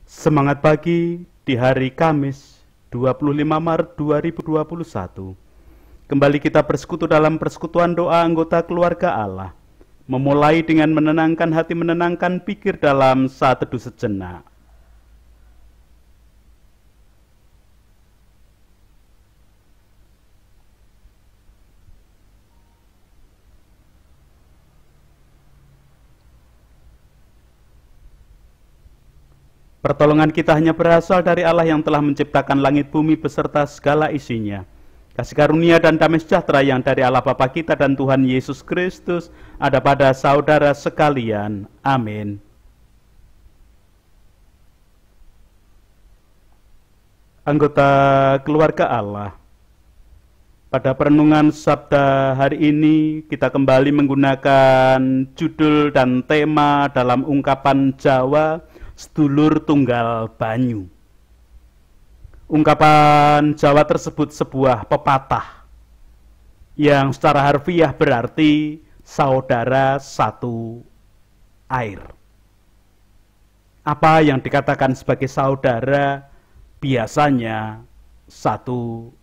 Semangat pagi di hari Kamis 25 Maret 2021. Kembali kita bersekutu dalam persekutuan doa anggota keluarga Allah. Memulai dengan menenangkan hati, menenangkan pikir dalam saat teduh sejenak. Pertolongan kita hanya berasal dari Allah yang telah menciptakan langit bumi beserta segala isinya. Kasih karunia dan damai sejahtera yang dari Allah Bapa kita dan Tuhan Yesus Kristus ada pada saudara sekalian. Amin. Anggota keluarga Allah, pada perenungan Sabda hari ini kita kembali menggunakan judul dan tema dalam ungkapan Jawa, sedulur tunggal banyu. Ungkapan Jawa tersebut sebuah pepatah yang secara harfiah berarti saudara satu air. Apa yang dikatakan sebagai saudara biasanya satu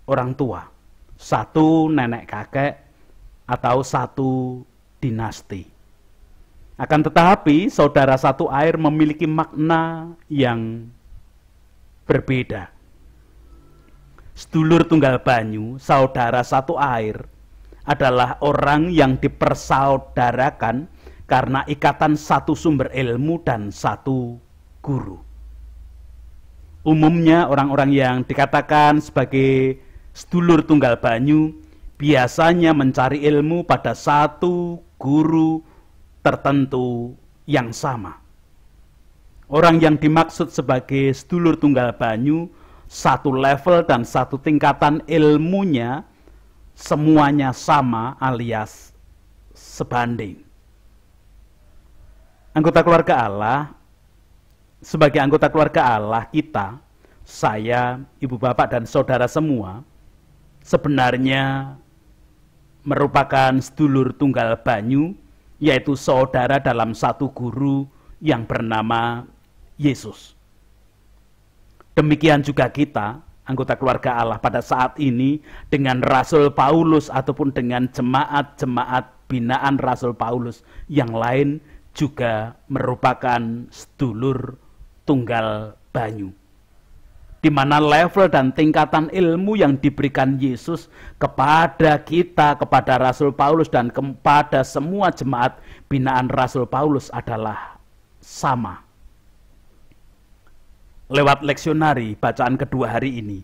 orang tua, satu nenek kakek, atau satu dinasti. Akan tetapi, saudara satu air memiliki makna yang berbeda. Sedulur tunggal banyu, saudara satu air, adalah orang yang dipersaudarakan karena ikatan satu sumber ilmu dan satu guru. Umumnya orang-orang yang dikatakan sebagai sedulur tunggal banyu biasanya mencari ilmu pada satu guru tertentu yang sama. Orang yang dimaksud sebagai sedulur tunggal banyu, satu level dan satu tingkatan ilmunya semuanya sama alias sebanding. Anggota keluarga Allah, sebagai anggota keluarga Allah kita, saya, ibu bapak dan saudara semua, sebenarnya merupakan sedulur tunggal banyu, yaitu saudara dalam satu guru yang bernama Yesus. Demikian juga kita, anggota keluarga Allah pada saat ini, dengan Rasul Paulus ataupun dengan jemaat-jemaat binaan Rasul Paulus yang lain juga merupakan sedulur tunggal banyu, di mana level dan tingkatan ilmu yang diberikan Yesus kepada kita, kepada Rasul Paulus dan kepada semua jemaat binaan Rasul Paulus adalah sama. Lewat leksionari bacaan kedua hari ini,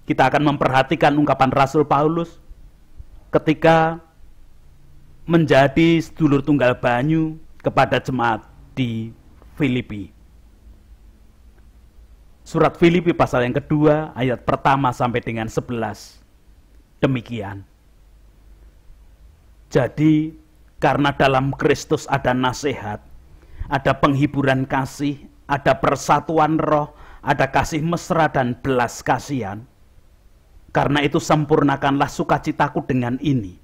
kita akan memperhatikan ungkapan Rasul Paulus ketika menjadi sedulur tunggal banyu kepada jemaat di Filipi. Surat Filipi pasal yang kedua, ayat pertama sampai dengan 11. Demikian. Jadi, karena dalam Kristus ada nasihat, ada penghiburan kasih, ada persatuan roh, ada kasih mesra dan belas kasihan. Karena itu sempurnakanlah sukacitaku dengan ini.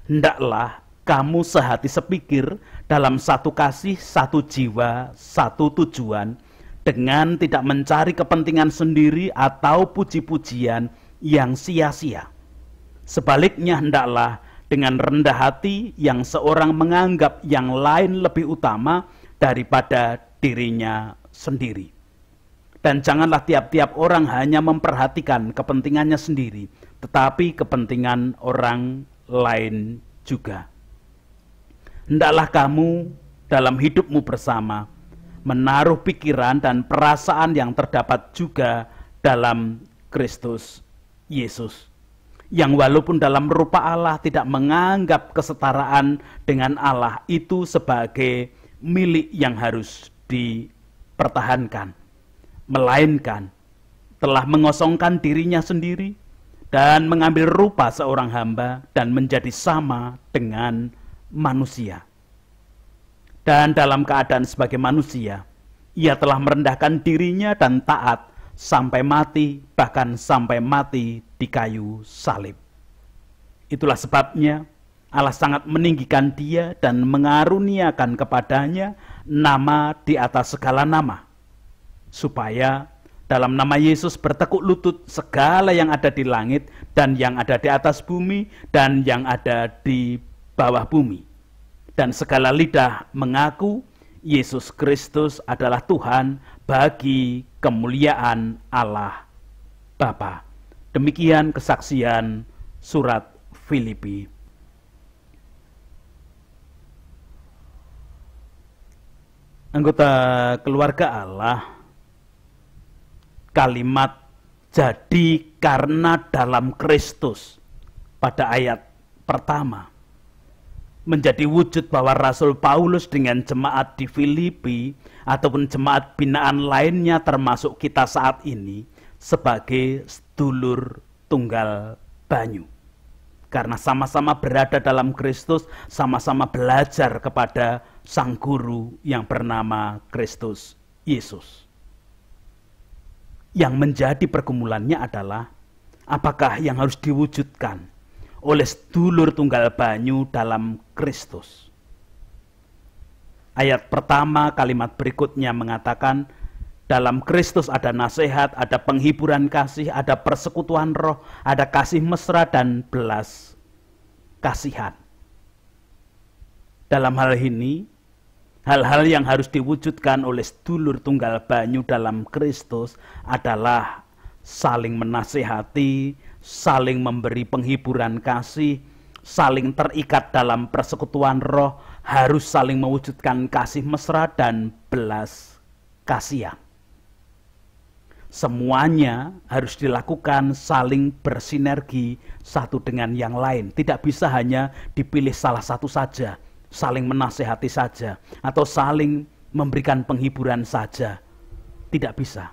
Hendaklah kamu sehati sepikir dalam satu kasih, satu jiwa, satu tujuan, dengan tidak mencari kepentingan sendiri atau puji-pujian yang sia-sia. Sebaliknya hendaklah dengan rendah hati yang seorang menganggap yang lain lebih utama daripada dirinya sendiri. Dan janganlah tiap-tiap orang hanya memperhatikan kepentingannya sendiri, tetapi kepentingan orang lain juga. Hendaklah kamu dalam hidupmu bersama menaruh pikiran dan perasaan yang terdapat juga dalam Kristus Yesus, yang walaupun dalam rupa Allah tidak menganggap kesetaraan dengan Allah itu sebagai milik yang harus dipertahankan, melainkan telah mengosongkan dirinya sendiri dan mengambil rupa seorang hamba dan menjadi sama dengan manusia. Dan dalam keadaan sebagai manusia, ia telah merendahkan dirinya dan taat sampai mati, bahkan sampai mati di kayu salib. Itulah sebabnya Allah sangat meninggikan dia dan mengaruniakan kepadanya nama di atas segala nama, supaya dalam nama Yesus bertekuk lutut segala yang ada di langit dan yang ada di atas bumi dan yang ada di bawah bumi. Dan segala lidah mengaku Yesus Kristus adalah Tuhan bagi kemuliaan Allah Bapa. Demikian kesaksian surat Filipi. Anggota keluarga Allah, kalimat "jadi karena dalam Kristus" pada ayat pertama menjadi wujud bahwa Rasul Paulus dengan jemaat di Filipi ataupun jemaat binaan lainnya termasuk kita saat ini sebagai sedulur tunggal banyu. Karena sama-sama berada dalam Kristus, sama-sama belajar kepada Sang Guru yang bernama Kristus Yesus. Yang menjadi pergumulannya adalah apakah yang harus diwujudkan oleh sedulur tunggal banyu dalam Kristus. Ayat pertama kalimat berikutnya mengatakan, dalam Kristus ada nasihat, ada penghiburan kasih, ada persekutuan roh, ada kasih mesra dan belas kasihan. Dalam hal ini, hal-hal yang harus diwujudkan oleh sedulur tunggal banyu dalam Kristus adalah saling menasihati, saling memberi penghiburan kasih, saling terikat dalam persekutuan roh, harus saling mewujudkan kasih mesra dan belas kasihan. Semuanya harus dilakukan saling bersinergi satu dengan yang lain. Tidak bisa hanya dipilih salah satu saja, saling menasehati saja, atau saling memberikan penghiburan saja. Tidak bisa.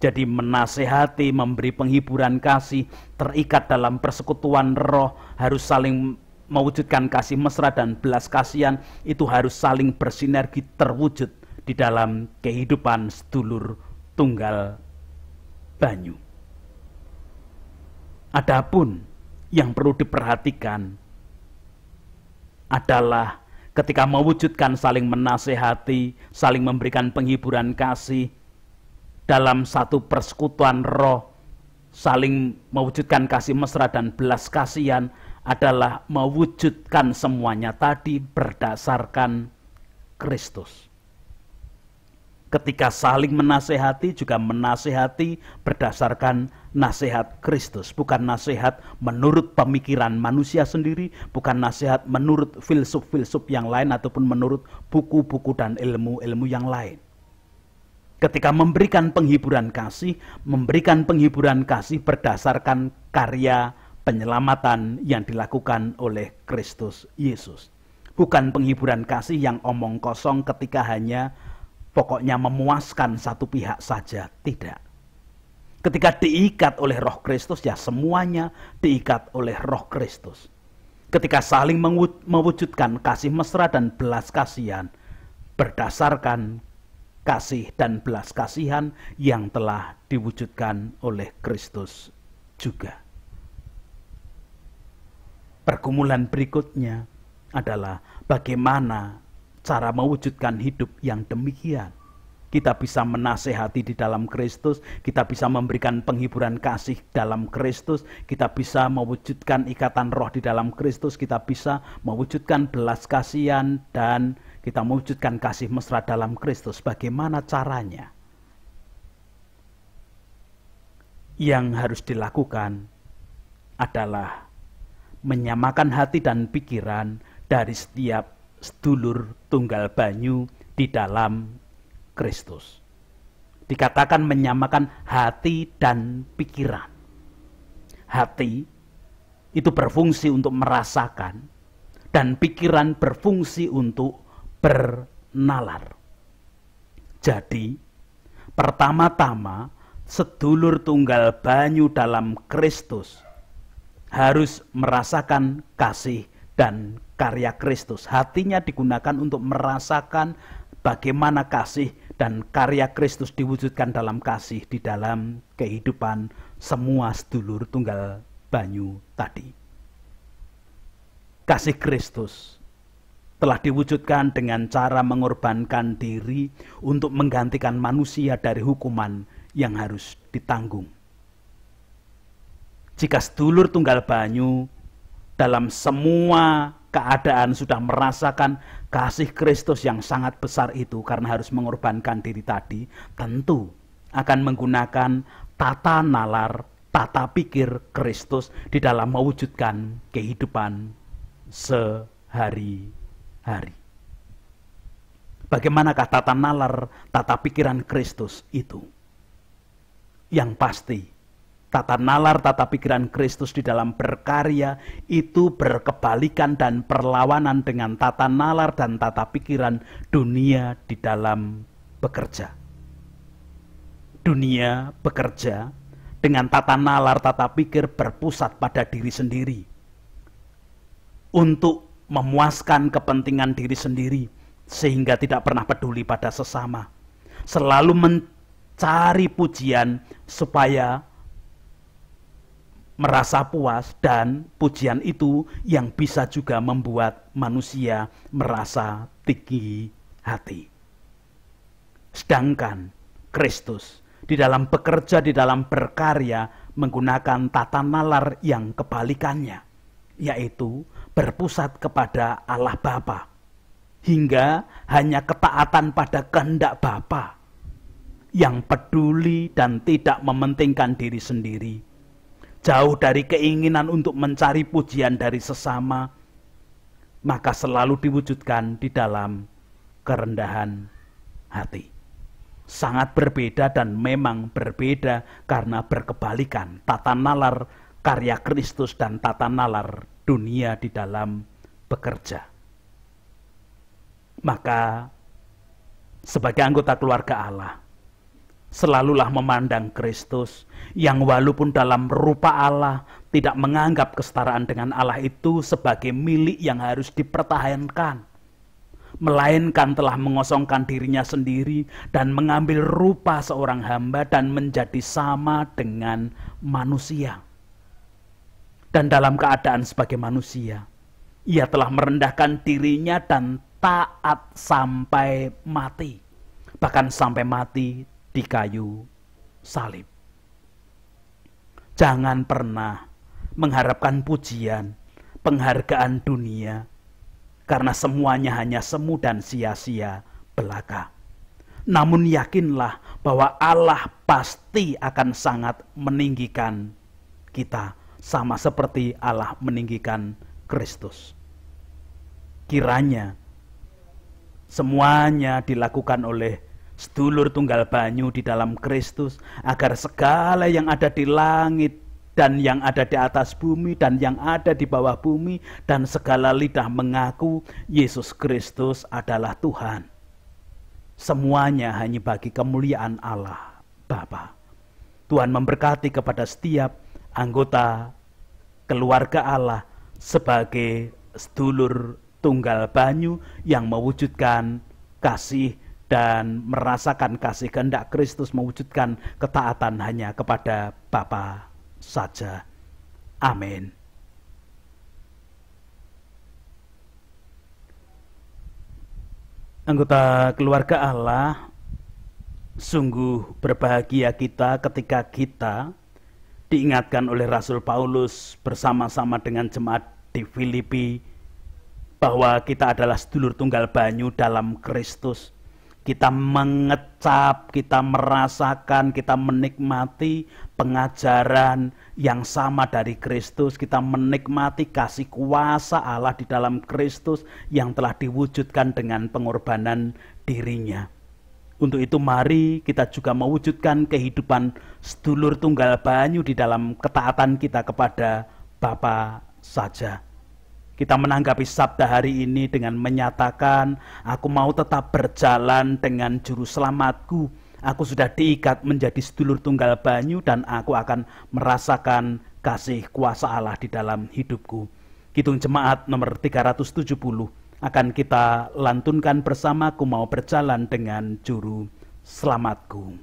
Jadi menasehati, memberi penghiburan kasih, terikat dalam persekutuan roh, harus saling mewujudkan kasih mesra dan belas kasihan, itu harus saling bersinergi terwujud di dalam kehidupan sedulur tunggal banyu. Adapun yang perlu diperhatikan adalah ketika mewujudkan saling menasehati, saling memberikan penghiburan kasih dalam satu persekutuan roh, saling mewujudkan kasih mesra dan belas kasihan adalah mewujudkan semuanya tadi berdasarkan Kristus. Ketika saling menasehati juga menasehati berdasarkan nasihat Kristus, bukan nasihat menurut pemikiran manusia sendiri, bukan nasihat menurut filsuf-filsuf yang lain ataupun menurut buku-buku dan ilmu-ilmu yang lain. Ketika memberikan penghiburan kasih berdasarkan karya penyelamatan yang dilakukan oleh Kristus Yesus. Bukan penghiburan kasih yang omong kosong ketika hanya pokoknya memuaskan satu pihak saja, tidak. Ketika diikat oleh Roh Kristus, ya semuanya diikat oleh Roh Kristus. Ketika saling mewujudkan kasih mesra dan belas kasihan berdasarkan kasih dan belas kasihan yang telah diwujudkan oleh Kristus juga. Pergumulan berikutnya adalah bagaimana cara mewujudkan hidup yang demikian. Kita bisa menasehati di dalam Kristus, kita bisa memberikan penghiburan kasih dalam Kristus, kita bisa mewujudkan ikatan roh di dalam Kristus, kita bisa mewujudkan belas kasihan dan kita mewujudkan kasih mesra dalam Kristus. Bagaimana caranya? Yang harus dilakukan adalah menyamakan hati dan pikiran dari setiap sedulur tunggal banyu di dalam Kristus. Dikatakan menyamakan hati dan pikiran. Hati itu berfungsi untuk merasakan dan pikiran berfungsi untuk bernalar. Jadi, pertama-tama sedulur tunggal banyu dalam Kristus harus merasakan kasih dan karya Kristus. Hatinya digunakan untuk merasakan bagaimana kasih dan karya Kristus diwujudkan dalam kasih di dalam kehidupan semua sedulur tunggal banyu tadi. Kasih Kristus telah diwujudkan dengan cara mengorbankan diri untuk menggantikan manusia dari hukuman yang harus ditanggung. Jika sedulur tunggal banyu dalam semua keadaan sudah merasakan kasih Kristus yang sangat besar itu karena harus mengorbankan diri tadi, tentu akan menggunakan tata nalar, tata pikir Kristus di dalam mewujudkan kehidupan sehari-hari. Bagaimanakah tata nalar, tata pikiran Kristus itu? Yang pasti, tata nalar, tata pikiran Kristus di dalam berkarya itu berkebalikan dan perlawanan dengan tata nalar dan tata pikiran dunia di dalam bekerja. Dunia bekerja dengan tata nalar, tata pikir berpusat pada diri sendiri. Untuk memuaskan kepentingan diri sendiri, sehingga tidak pernah peduli pada sesama. Selalu mencari pujian supaya merasa puas, dan pujian itu yang bisa juga membuat manusia merasa tinggi hati. Sedangkan Kristus di dalam bekerja, di dalam berkarya menggunakan tata nalar yang kebalikannya, yaitu berpusat kepada Allah Bapa, hingga hanya ketaatan pada kehendak Bapa yang peduli dan tidak mementingkan diri sendiri. Jauh dari keinginan untuk mencari pujian dari sesama, maka selalu diwujudkan di dalam kerendahan hati. Sangat berbeda dan memang berbeda karena berkebalikan tata nalar karya Kristus dan tata nalar dunia di dalam bekerja. Maka sebagai anggota keluarga Allah, selalulah memandang Kristus yang walaupun dalam rupa Allah tidak menganggap kesetaraan dengan Allah itu sebagai milik yang harus dipertahankan, melainkan telah mengosongkan dirinya sendiri dan mengambil rupa seorang hamba dan menjadi sama dengan manusia. Dan dalam keadaan sebagai manusia, ia telah merendahkan dirinya dan taat sampai mati, bahkan sampai mati di kayu salib. Jangan pernah mengharapkan pujian, penghargaan dunia, karena semuanya hanya semu dan sia-sia belaka. Namun yakinlah bahwa Allah pasti akan sangat meninggikan kita, sama seperti Allah meninggikan Kristus. Kiranya semuanya dilakukan oleh sedulur tunggal banyu di dalam Kristus, agar segala yang ada di langit dan yang ada di atas bumi dan yang ada di bawah bumi dan segala lidah mengaku Yesus Kristus adalah Tuhan. Semuanya hanya bagi kemuliaan Allah Bapa. Tuhan memberkati kepada setiap anggota keluarga Allah sebagai sedulur tunggal banyu yang mewujudkan kasih dan merasakan kasih kehendak Kristus, mewujudkan ketaatan hanya kepada Bapa saja. Amin. Anggota keluarga Allah, sungguh berbahagia kita ketika kita diingatkan oleh Rasul Paulus bersama-sama dengan jemaat di Filipi bahwa kita adalah sedulur tunggal banyu dalam Kristus. Kita mengecap, kita merasakan, kita menikmati pengajaran yang sama dari Kristus. Kita menikmati kasih kuasa Allah di dalam Kristus yang telah diwujudkan dengan pengorbanan dirinya. Untuk itu mari kita juga mewujudkan kehidupan sedulur tunggal banyu di dalam ketaatan kita kepada Bapa saja. Kita menanggapi sabda hari ini dengan menyatakan, aku mau tetap berjalan dengan juru selamatku. Aku sudah diikat menjadi sedulur tunggal banyu dan aku akan merasakan kasih kuasa Allah di dalam hidupku. Kidung Jemaat nomor 370 akan kita lantunkan bersama, aku mau berjalan dengan juru selamatku.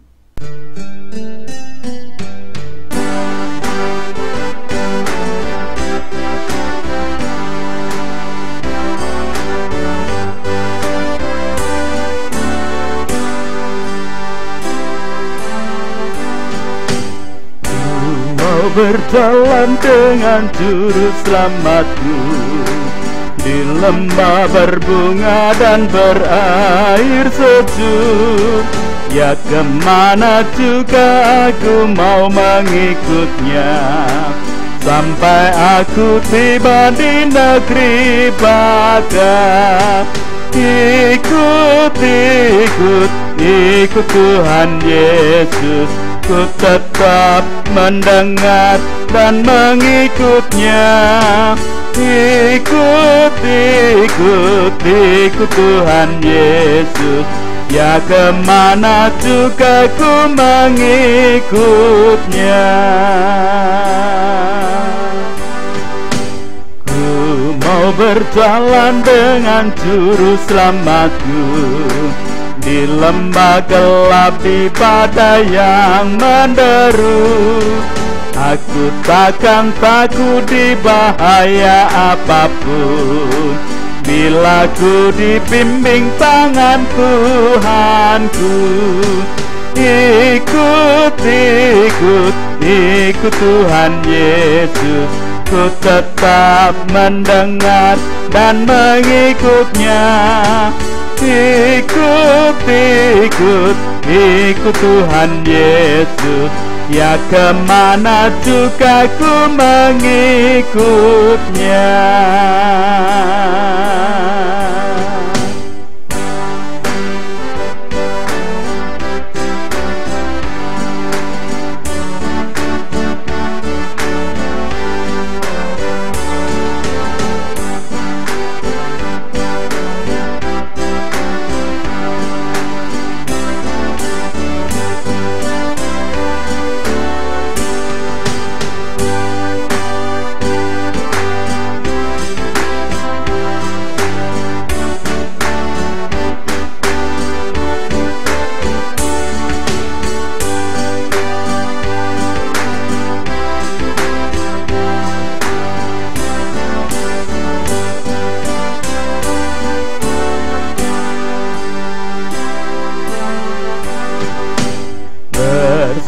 mau berjalan dengan juru selamatku di lembah berbunga dan berair sejuk. Ya kemana juga aku mau mengikutnya, sampai aku tiba di negeri Baka. Ikut Tuhan Yesus, ku tetap mendengar dan mengikutnya. Ikut Tuhan Yesus, ya kemana juga ku mengikutnya. Ku mau berjalan dengan juru selamatku di lembah gelap, di badai yang menderu. Aku takkan takut di bahaya apapun, bila ku dibimbing tangan Tuhanku. Ikut Tuhan Yesus, ku tetap mendengar dan mengikutnya. Ikut Tuhan Yesus, ya kemana juga ku mengikutnya.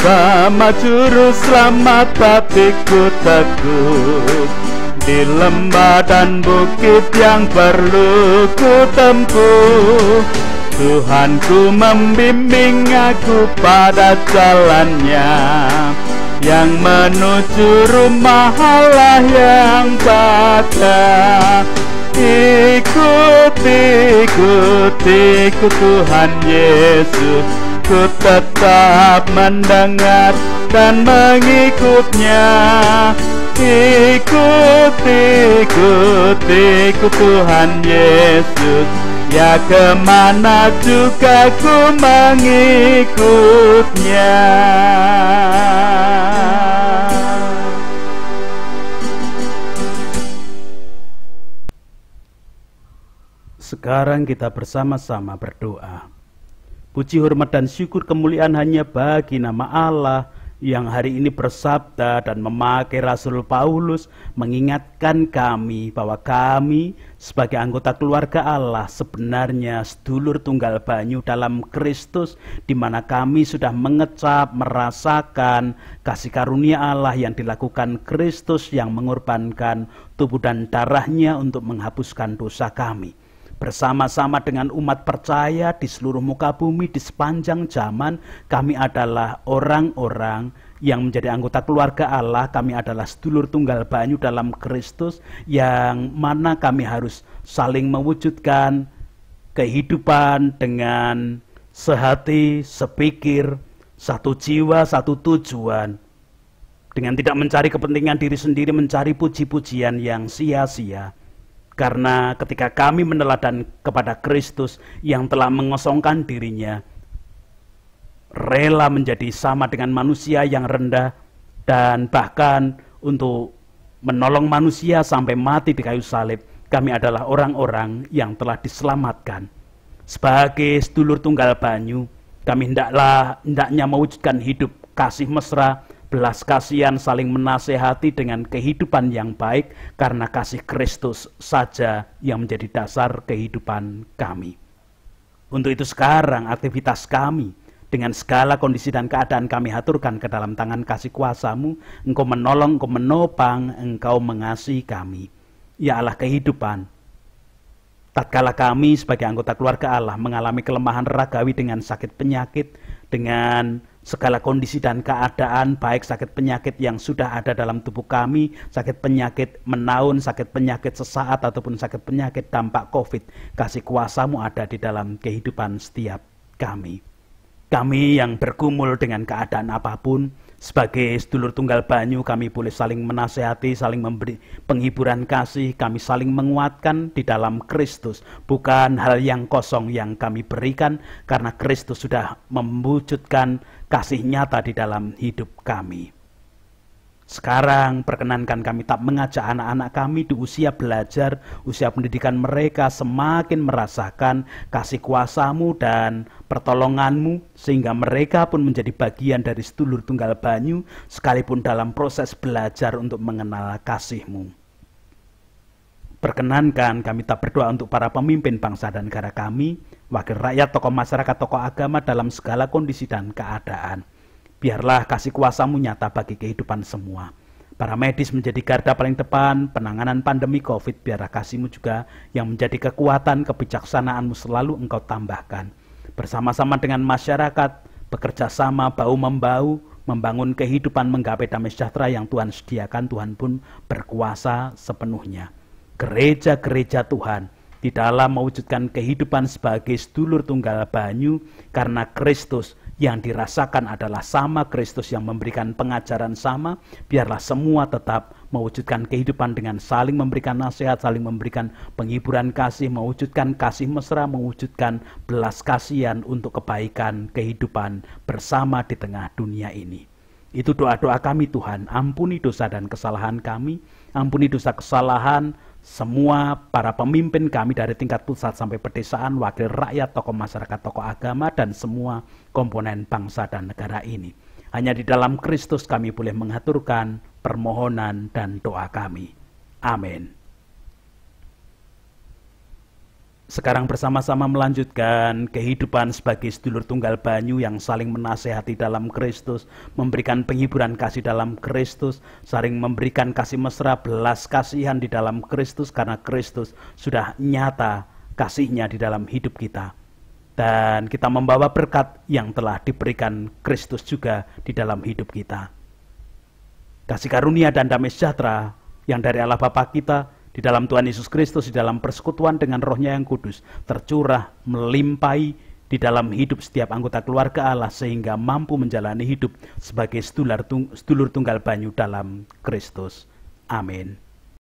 Bersama juru selamat hatiku teguh, di lembah dan bukit yang perlu ku tempuh. Tuhanku membimbing aku pada jalannya, yang menuju rumah Allah yang Baka. Ikut Tuhan Yesus, ku tetap mendengar dan mengikutnya. Ikut Tuhan Yesus, ya kemana juga ku mengikutnya. Sekarang kita bersama-sama berdoa. Puji, hormat, dan syukur kemuliaan hanya bagi nama Allah yang hari ini bersabda dan memakai Rasul Paulus mengingatkan kami bahwa kami sebagai anggota keluarga Allah sebenarnya sedulur tunggal banyu dalam Kristus, di mana kami sudah mengecap, merasakan kasih karunia Allah yang dilakukan Kristus yang mengorbankan tubuh dan darahnya untuk menghapuskan dosa kami. Bersama-sama dengan umat percaya di seluruh muka bumi di sepanjang zaman, kami adalah orang-orang yang menjadi anggota keluarga Allah. Kami adalah sedulur tunggal banyu dalam Kristus, yang mana kami harus saling mewujudkan kehidupan dengan sehati, sepikir, satu jiwa, satu tujuan, dengan tidak mencari kepentingan diri sendiri, mencari puji-pujian yang sia-sia. Karena ketika kami meneladan kepada Kristus yang telah mengosongkan dirinya, rela menjadi sama dengan manusia yang rendah, dan bahkan untuk menolong manusia sampai mati di kayu salib, kami adalah orang-orang yang telah diselamatkan. Sebagai sedulur tunggal banyu, kami hendaknya mewujudkan hidup kasih mesra, belas kasihan, saling menasehati dengan kehidupan yang baik, karena kasih Kristus saja yang menjadi dasar kehidupan kami. Untuk itu sekarang aktivitas kami Dengan segala kondisi dan keadaan kami haturkan ke dalam tangan kasih kuasa-Mu. Engkau menolong, Engkau menopang, Engkau mengasihi kami. Ya Allah kehidupan, tatkala kami sebagai anggota keluarga Allah mengalami kelemahan ragawi dengan sakit penyakit, dengan segala kondisi dan keadaan, baik sakit penyakit yang sudah ada dalam tubuh kami, sakit penyakit menaun, sakit penyakit sesaat, ataupun sakit penyakit dampak COVID, kasih kuasa-Mu ada di dalam kehidupan setiap kami. Kami yang bergumul dengan keadaan apapun, sebagai sedulur tunggal banyu, kami boleh saling menasehati, saling memberi penghiburan kasih, kami saling menguatkan di dalam Kristus. Bukan hal yang kosong yang kami berikan, karena Kristus sudah mewujudkan kasih nyata di dalam hidup kami. Sekarang perkenankan kami tak mengajak anak-anak kami di usia belajar, usia pendidikan mereka semakin merasakan kasih kuasa-Mu dan pertolongan-Mu, sehingga mereka pun menjadi bagian dari sedulur tunggal banyu, sekalipun dalam proses belajar untuk mengenal kasih-Mu. Perkenankan kami tak berdoa untuk para pemimpin bangsa dan negara kami, wakil rakyat, tokoh masyarakat, tokoh agama dalam segala kondisi dan keadaan. Biarlah kasih kuasa-Mu nyata bagi kehidupan semua. Para medis menjadi garda paling depan penanganan pandemi COVID. Biarlah kasih-Mu juga yang menjadi kekuatan, kebijaksanaan-Mu selalu Engkau tambahkan. Bersama-sama dengan masyarakat, bekerja sama bahu-membahu, membangun kehidupan menggapai damai sejahtera yang Tuhan sediakan. Tuhan pun berkuasa sepenuhnya. Gereja-gereja Tuhan di dalam mewujudkan kehidupan sebagai sedulur tunggal banyu, karena Kristus yang dirasakan adalah sama, Kristus yang memberikan pengajaran sama. Biarlah semua tetap mewujudkan kehidupan dengan saling memberikan nasihat, saling memberikan penghiburan kasih, mewujudkan kasih mesra, mewujudkan belas kasihan untuk kebaikan kehidupan bersama di tengah dunia ini. Itu doa-doa kami Tuhan. Ampuni dosa dan kesalahan kami, ampuni dosa kesalahan semua para pemimpin kami dari tingkat pusat sampai pedesaan, wakil rakyat, tokoh masyarakat, tokoh agama, dan semua komponen bangsa dan negara ini. Hanya di dalam Kristus kami boleh mengaturkan permohonan dan doa kami. Amin. Sekarang bersama-sama melanjutkan kehidupan sebagai sedulur tunggal banyu yang saling menasehati dalam Kristus, memberikan penghiburan kasih dalam Kristus, saling memberikan kasih mesra, belas kasihan di dalam Kristus, karena Kristus sudah nyata kasih-Nya di dalam hidup kita. Dan kita membawa berkat yang telah diberikan Kristus juga di dalam hidup kita. Kasih karunia dan damai sejahtera yang dari Allah Bapa kita, di dalam Tuhan Yesus Kristus, di dalam persekutuan dengan Roh-Nya yang kudus, tercurah, melimpahi di dalam hidup setiap anggota keluarga Allah, sehingga mampu menjalani hidup sebagai sedulur tunggal banyu dalam Kristus. Amin.